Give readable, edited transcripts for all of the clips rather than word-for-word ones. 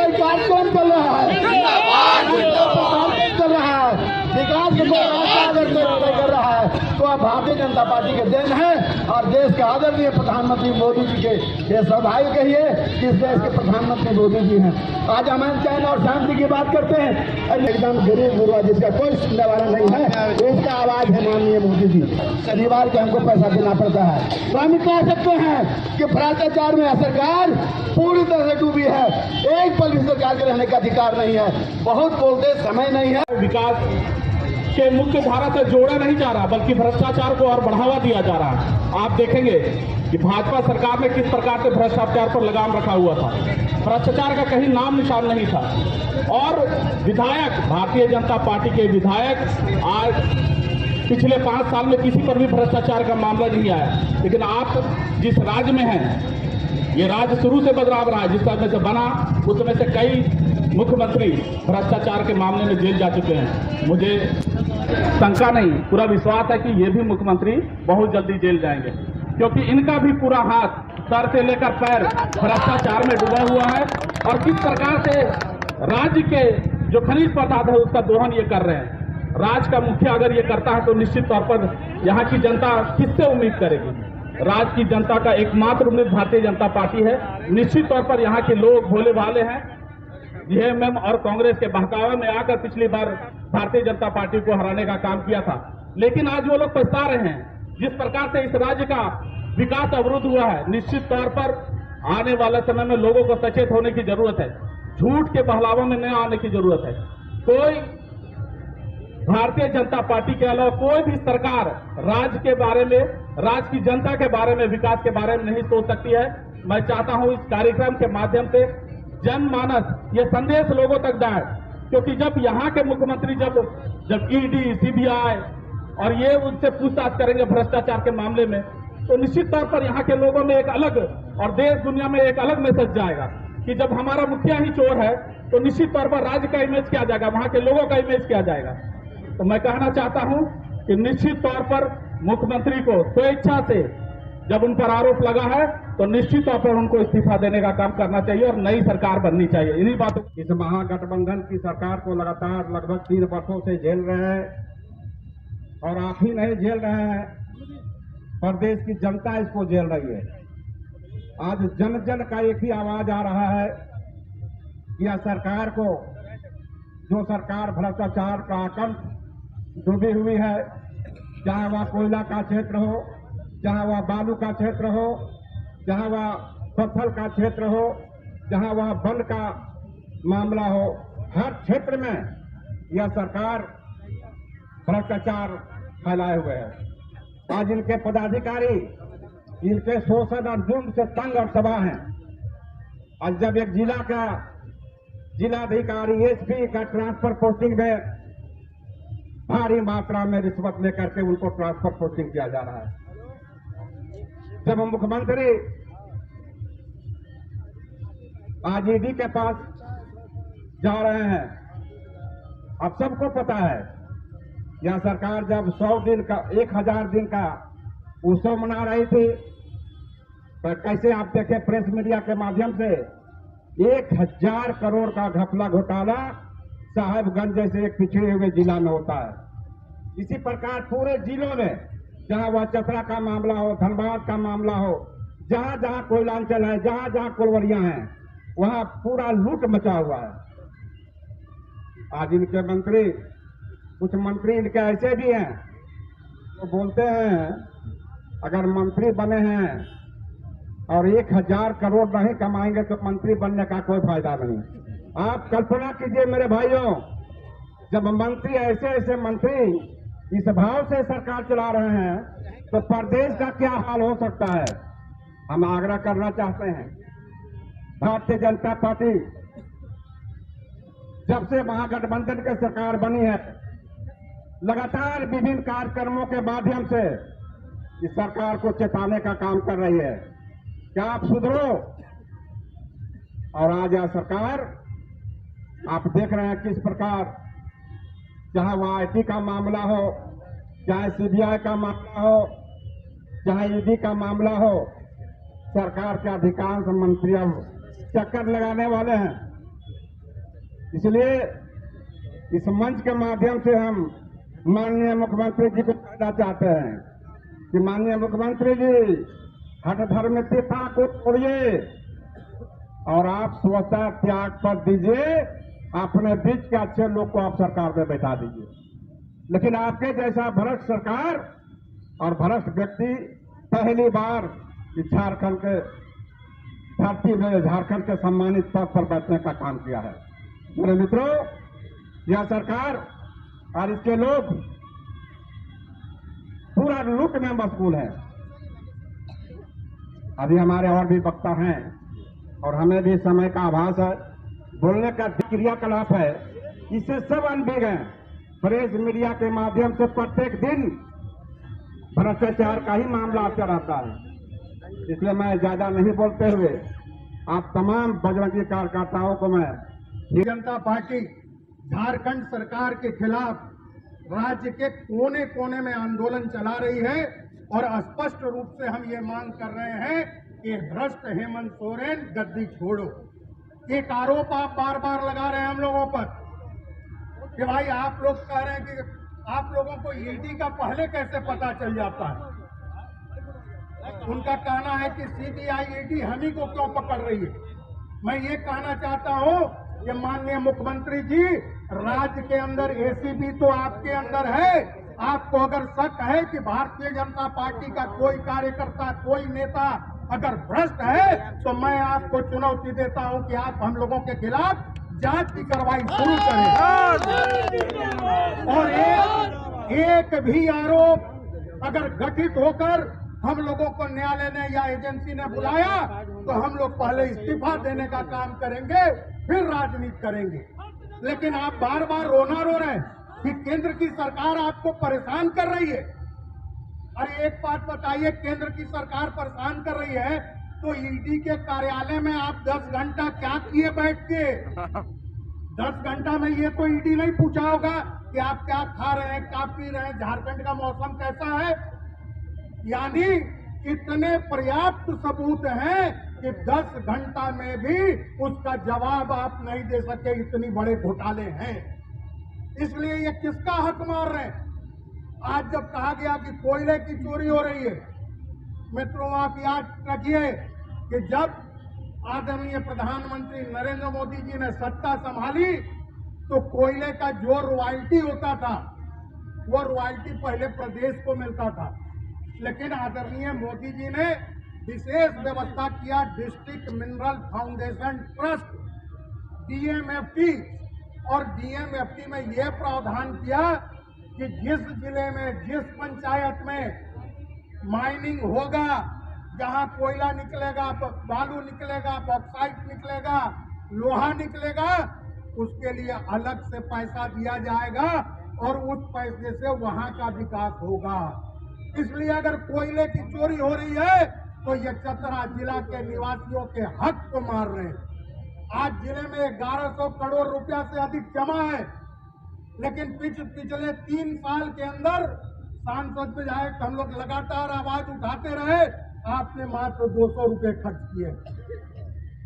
विकास कौन कर रहा है? कर रहा है विकास के अगर कोई कर रहा है तो आप भारतीय जनता पार्टी के देन है और देश के आदरणीय प्रधानमंत्री मोदी जी के ये सौभाग्य कहिए कि इस देश के प्रधानमंत्री मोदी जी हैं। आज अमन चैन और शांति की बात करते हैं, एकदम गरीब गुरुआ जिसका कोई सुनने वाला नहीं है, उसका आवाज है माननीय मोदी जी। शनिवार को हमको पैसा देना पड़ता है। तो हम कह सकते हैं कि भ्रष्टाचार में सरकार पूरी तरह से डूबी है। एक पल भी सरकार के रहने का अधिकार नहीं है। बहुत बोलते समय नहीं है। विकास के मुख्य धारा से जोड़ा नहीं जा रहा बल्कि भ्रष्टाचार को और बढ़ावा दिया जा रहा है। आप देखेंगे कि भाजपा सरकार ने किस प्रकार से भ्रष्टाचार पर लगाम रखा हुआ था। भ्रष्टाचार का कहीं नाम निशान नहीं था और विधायक, भारतीय जनता पार्टी के विधायक आज पिछले 5 साल में किसी पर भी भ्रष्टाचार का मामला नहीं आया। लेकिन आप जिस राज्य में हैं, ये राज्य शुरू से बदलाव रहा है। जिस समय से बना उसमें से कई मुख्यमंत्री भ्रष्टाचार के मामले में जेल जा चुके हैं। मुझे शंका नहीं, पूरा विश्वास है कि ये भी मुख्यमंत्री बहुत जल्दी जेल जाएंगे, क्योंकि इनका भी पूरा हाथ सर से लेकर पैर भ्रष्टाचार में डूबा हुआ है। और किस प्रकार से राज्य के जो खनिज पदार्थ है उसका दोहन ये कर रहे हैं। राज्य का मुखिया अगर ये करता है तो निश्चित तौर पर यहाँ की जनता किससे उम्मीद करेगी? राज्य की जनता का एकमात्र उम्मीद भारतीय जनता पार्टी है। निश्चित तौर पर यहाँ के लोग भोले भाले हैं। जेएमएम और कांग्रेस के बहकावे में आकर पिछली बार भारतीय जनता पार्टी को हराने का काम किया था, लेकिन आज वो लोग पछता रहे हैं। जिस प्रकार से इस राज्य का विकास अवरुद्ध हुआ है, निश्चित तौर पर आने वाले समय में लोगों को सचेत होने की जरूरत है। झूठ के बहलावे में न आने की जरूरत है। कोई भारतीय जनता पार्टी के अलावा कोई भी सरकार राज्य के बारे में, राज्य की जनता के बारे में, विकास के बारे में नहीं सोच सकती है। मैं चाहता हूं इस कार्यक्रम के माध्यम से जनमानस ये संदेश लोगों तक जाए, क्योंकि जब यहाँ के मुख्यमंत्री जब ईडी, सीबीआई और ये उनसे पूछताछ करेंगे भ्रष्टाचार के मामले में, तो निश्चित तौर पर यहाँ के लोगों में एक अलग और देश दुनिया में एक अलग मैसेज जाएगा कि जब हमारा मुखिया ही चोर है तो निश्चित तौर पर राज्य का इमेज क्या जाएगा, वहां के लोगों का इमेज क्या जाएगा। तो मैं कहना चाहता हूं कि निश्चित तौर पर मुख्यमंत्री को स्वेच्छा से जब उन पर आरोप लगा है तो निश्चित तौर पर उनको इस्तीफा देने का काम करना चाहिए और नई सरकार बननी चाहिए। इन्हीं बातों इस महागठबंधन की सरकार को लगातार लगभग 3 वर्षों से झेल रहे हैं और आप ही नहीं झेल रहे हैं, प्रदेश की जनता इसको झेल रही है। आज जन जन का एक ही आवाज आ रहा है कि यह सरकार को, जो सरकार भ्रष्टाचार का आकंठ डूबी हुई है, चाहे वह कोयला का क्षेत्र हो, चाहे वह बालू का क्षेत्र हो, चाहे वह पत्थर का क्षेत्र हो, चाहे वह वन का मामला हो, हर क्षेत्र में यह सरकार भ्रष्टाचार फैलाए हुए है। आज इनके पदाधिकारी इनके शोषण और जुल्म से तंग और तबाह हैं। आज जब एक जिला का जिलाधिकारी एसपी का ट्रांसफर पोस्टिंग में भारी मात्रा में रिश्वत लेकर के उनको ट्रांसफर पोस्टिंग किया जा रहा है, जब मुख्यमंत्री आज ईडी के पास जा रहे हैं। अब सबको पता है यह सरकार जब 100 दिन का 1000 दिन का उत्सव मना रही थी तो कैसे आप देखें प्रेस मीडिया के माध्यम से 1000 करोड़ का घपला घोटाला साहेबगंज जैसे एक पिछड़े हुए जिला में होता है। इसी प्रकार पूरे जिलों में, जहां वह चतरा का मामला हो, धनबाद का मामला हो, जहां जहां कोयलांचल है, जहां जहां कोलवरियां हैं, वहां पूरा लूट मचा हुआ है। आज इनके मंत्री, कुछ मंत्री इनके ऐसे भी हैं तो बोलते हैं अगर मंत्री बने हैं और 1000 करोड़ नहीं कमाएंगे तो मंत्री बनने का कोई फायदा नहीं। आप कल्पना कीजिए मेरे भाइयों, जब मंत्री ऐसे ऐसे मंत्री इस भाव से सरकार चला रहे हैं तो प्रदेश का क्या हाल हो सकता है। हम आग्रह करना चाहते हैं, भारतीय जनता पार्टी जब से महागठबंधन की सरकार बनी है, लगातार विभिन्न कार्यक्रमों के माध्यम से इस सरकार को चेताने का काम कर रही है कि आप सुधरो। और आज यह सरकार, आप देख रहे हैं किस प्रकार, चाहे वह आईटी का मामला हो, चाहे सीबीआई का मामला हो, चाहे ईडी का मामला हो, सरकार के अधिकांश मंत्री अब चक्कर लगाने वाले हैं इसलिए इस मंच के माध्यम से हम माननीय मुख्यमंत्री जी को कहना चाहते हैं कि माननीय मुख्यमंत्री जी, हठ धर्मिष्ठता को छोड़िए और आप स्वच्छता त्याग पर दीजिए, अपने बीच के अच्छे लोग को आप सरकार में बैठा दीजिए। लेकिन आपके जैसा भ्रष्ट सरकार और भ्रष्ट व्यक्ति पहली बार झारखंड के धरती में, झारखंड के सम्मानित पद पर बैठने का काम किया है। मेरे मित्रों, यह सरकार और इसके लोग पूरा लूट में मशगूल है। अभी हमारे और भी वक्ता हैं और हमें भी समय का आभास है, बोलने का क्रियाकलाप है, इससे सब अनभिज्ञ हैं। प्रेस मीडिया के माध्यम से प्रत्येक दिन भ्रष्टाचार का ही मामला आता रहता है। इसलिए मैं ज्यादा नहीं बोलते हुए आप तमाम बजरंगी कार्यकर्ताओं को मैं जनता पार्टी झारखंड सरकार के खिलाफ राज्य के कोने कोने में आंदोलन चला रही है और स्पष्ट रूप से हम ये मांग कर रहे हैं कि भ्रष्ट हेमंत सोरेन गद्दी छोड़ो। एक आरोप आप बार बार लगा रहे हैं हम लोगों पर कि भाई आप लोग कह रहे हैं कि आप लोगों को ईडी का पहले कैसे पता चल जाता है। उनका कहना है कि सीबीआई ईडी हम ही को क्यों पकड़ रही है। मैं ये कहना चाहता हूं कि माननीय मुख्यमंत्री जी, राज्य के अंदर एसीबी तो आपके अंदर है। आपको अगर शक है कि भारतीय जनता पार्टी का कोई कार्यकर्ता, कोई नेता अगर भ्रष्ट है, तो मैं आपको चुनौती देता हूं कि आप हम लोगों के खिलाफ जांच की कार्रवाई शुरू करें और एक भी आरोप अगर गठित होकर हम लोगों को न्यायालय ने या एजेंसी ने बुलाया तो हम लोग पहले इस्तीफा देने का काम करेंगे, फिर राजनीति करेंगे। लेकिन आप बार बार रोना रो रहे हैं कि केंद्र की सरकार आपको परेशान कर रही है। अरे एक बात बताइए, केंद्र की सरकार परेशान कर रही है तो ईडी के कार्यालय में आप 10 घंटा क्या किए बैठ के? 10 घंटा में ये तो ईडी नहीं पूछा होगा कि आप क्या खा रहे हैं, क्या पी रहे हैं, झारखंड का मौसम कैसा है। यानी इतने पर्याप्त सबूत हैं कि 10 घंटा में भी उसका जवाब आप नहीं दे सके, इतनी बड़े घोटाले हैं। इसलिए ये किसका हक मार रहे हैं? आज जब कहा गया कि कोयले की चोरी हो रही है, मित्रों आप याद रखिए कि जब आदरणीय प्रधानमंत्री नरेंद्र मोदी जी ने सत्ता संभाली तो कोयले का जो रॉयल्टी होता था वो रॉयल्टी पहले प्रदेश को मिलता था। लेकिन आदरणीय मोदी जी ने विशेष व्यवस्था किया, district mineral foundation trust DMFT, और डीएमएफटी में यह प्रावधान किया कि जिस जिले में, जिस पंचायत में माइनिंग होगा, जहां कोयला निकलेगा, बालू निकलेगा, बॉक्साइट निकलेगा, लोहा निकलेगा, उसके लिए अलग से पैसा दिया जाएगा और उस पैसे से वहां का विकास होगा। इसलिए अगर कोयले की चोरी हो रही है तो ये चतरा जिला के निवासियों के हक को मार रहे हैं। आज जिले में 1100 करोड़ रुपया से अधिक जमा है, लेकिन पिछले 3 साल के अंदर सांसद विधायक हम लोग लगातार आवाज उठाते रहे, आपने मात्र 200 रुपए खर्च किए।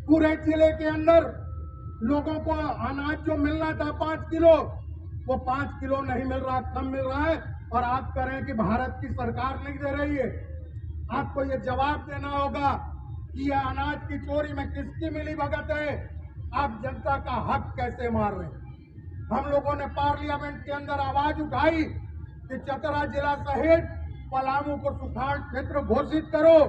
पूरे जिले के अंदर लोगों को अनाज जो मिलना था 5 किलो, वो 5 किलो नहीं मिल रहा, कम मिल रहा है। और आप कह रहे हैं कि भारत की सरकार नहीं दे रही है। आपको ये जवाब देना होगा कि यह अनाज की चोरी में किसकी मिली भगत है। आप जनता का हक कैसे मार रहे हैं। हम लोगों ने पार्लियामेंट के अंदर आवाज उठाई कि चतरा जिला सहित पलामू को सुखाड़ क्षेत्र घोषित करो,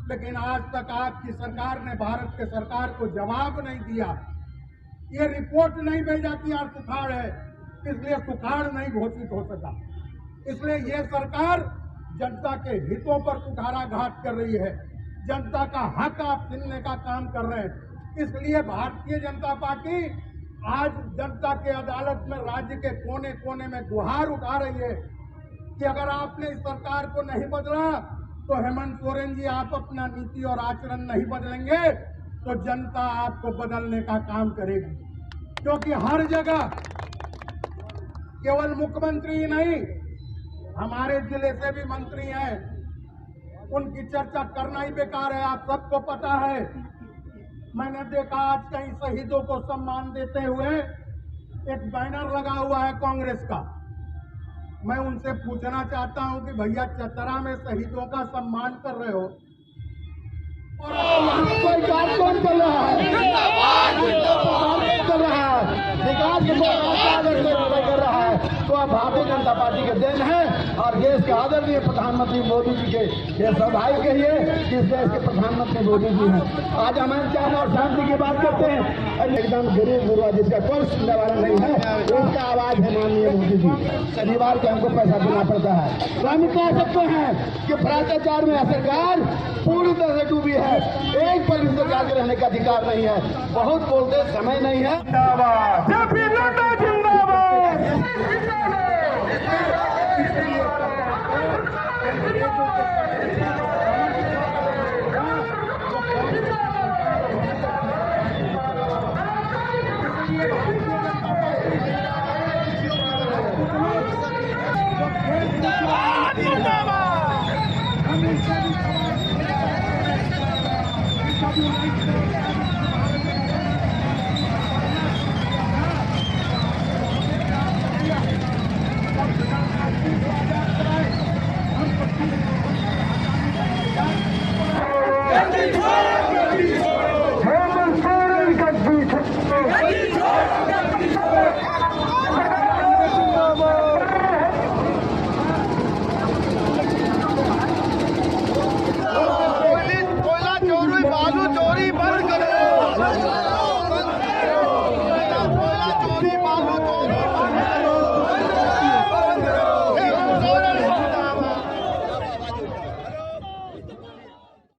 लेकिन आज तक आपकी सरकार ने, भारत के सरकार को जवाब नहीं दिया। ये रिपोर्ट नहीं भेजा कि यहाँ सुखाड़ है, इसलिए सुखाड़ नहीं घोषित हो सका। इसलिए ये सरकार जनता के हितों पर कुठाराघात कर रही है, जनता का हक आप छीनने का काम कर रहे हैं। इसलिए भारतीय जनता पार्टी आज जनता के अदालत में राज्य के कोने कोने में गुहार उठा रही है कि अगर आपने इस सरकार को नहीं बदला तो हेमंत सोरेन जी, आप अपना नीति और आचरण नहीं बदलेंगे तो जनता आपको बदलने का काम करेगी। क्योंकि हर जगह केवल मुख्यमंत्री ही नहीं, हमारे जिले से भी मंत्री हैं, उनकी चर्चा करना ही बेकार है, आप सबको पता है। मैंने देखा आज कई शहीदों को सम्मान देते हुए एक बैनर लगा हुआ है कांग्रेस का। मैं उनसे पूछना चाहता हूं कि भैया चतरा में शहीदों का सम्मान कर रहे हो और यहाँ कोई कार्यक्रम चल रहा है, चल रहा है, विकास के कोई कर रहा है, तो अब भारतीय जनता पार्टी के देन है और देश के आदरणीय प्रधानमंत्री मोदी जी के ये सौभाग्य कहिए कि इस देश के प्रधानमंत्री मोदी जी हैं। आज हम चैन और शांति की बात करते हैं, एकदम गरीब गुरुआ जिसका कोई सुनने वाला नहीं है, उसका आवाज है माननीय मोदी जी। शनिवार को हमको पैसा देना पड़ता है, तो हम कह सकते हैं कि भ्रष्टाचार में सरकार पूरी तरह से डूबी है, एक पल इस सरकार के रहने का अधिकार नहीं है। बहुत बोलते समय नहीं है। जिंदाबाद